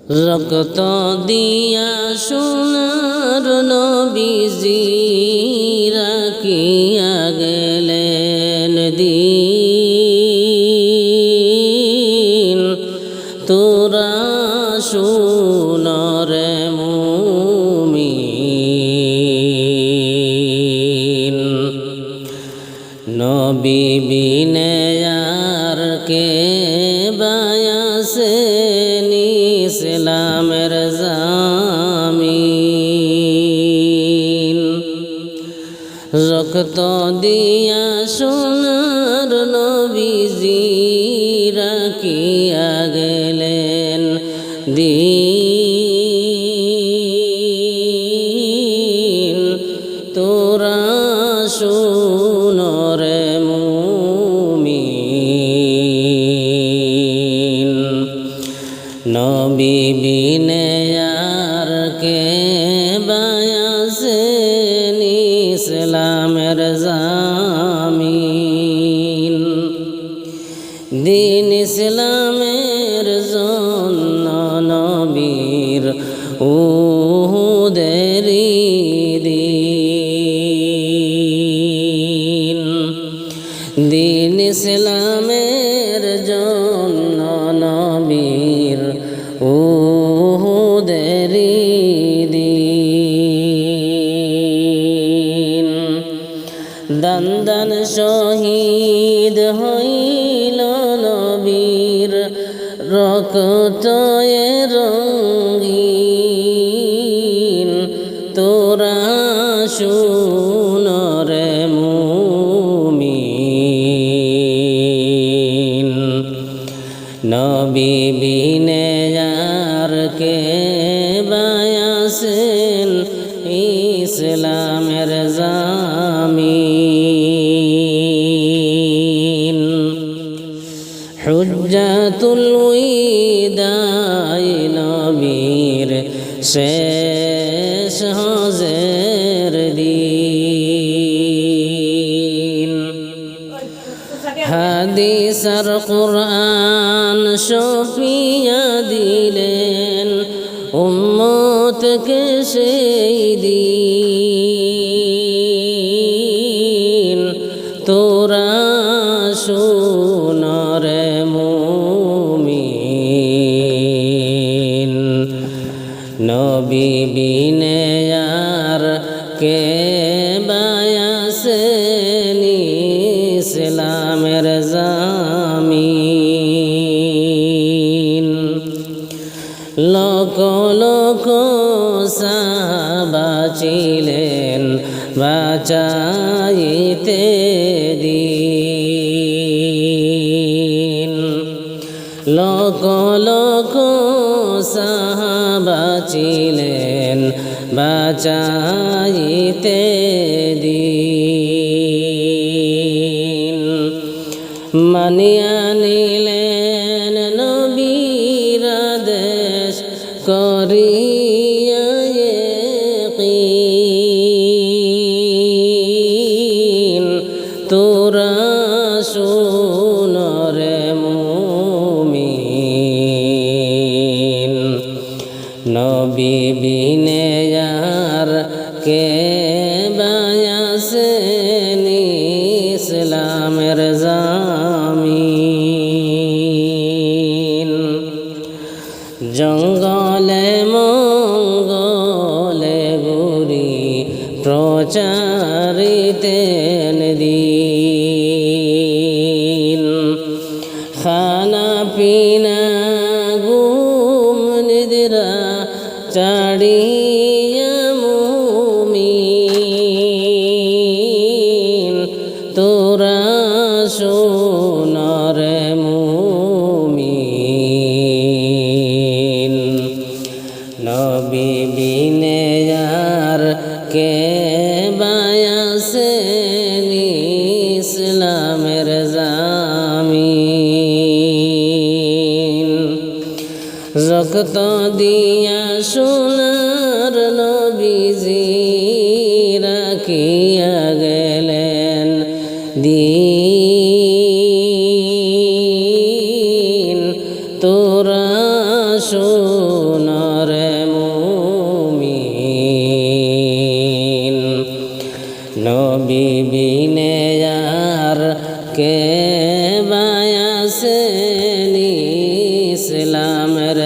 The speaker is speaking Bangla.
রক্ত দিয়া সোনার নবীজি রাখিয়া গেলেন দিন। তোরা শুনরে মুমিন, নবী বিনে আর কে বায়াসেন ইসলামের জামিন। রক্ত দিয়া সোনার নবীজি রাখিয়া গেলেন দিন। তোরা শুনরে মুমিন, নবী বিনে আর কে বায়াসেন ইসলামের জামিন। দিন ইসলামের জন্য নবীর উহুদেরি দিন। দিন ইসলামের জন্য নবীর উহুদেরি দিন। দান দান শহীদ হইল নবীর রক্তয়ে রঙিন। তোরা শুনরে মুমিন, নবী বিনে আর কে বায়াসেন ইসলামের জামিন। হুজ্জাতুল উইদাই নবীর শেষ হজের দিন। হাদিস আর কুরআন শফিয়া দিলেন উম্মতকে সেই দিন। তোরা শুনরে মুমিন, নবী বিনে আর কে বায়াসেন ইসলামের জামিন। লোক লোক সাহাবা ছিলেন বাঁচাইতে দিন। লোক লোক সাহাবা ছিলেন বাঁচাইতে দিন। মানিয়া নিলেন নবীর আদেশ করিয়া ইয়াকিন। তোরা শুনরে মুমিন, নবী বিনে আর কে বায়াসেন ইসলামের জামিন। জঙ্গলে মঙ্গলে ঘুরি প্রচারিতেন দিন। খানা পিনা ঘুম নিদ্রা চাড়িয়া মুমিন। তোরা শুনরে মুমিন, নবী বিনে আর কে বায়াসেন ইসলামের জামিন। রক্ত দিয়া সোনার নবীজি রাখিয়া গেলেন দিন। তোরা শুনরে মুমিন নবী বিনে আর কে বায়াসেন ইসলামের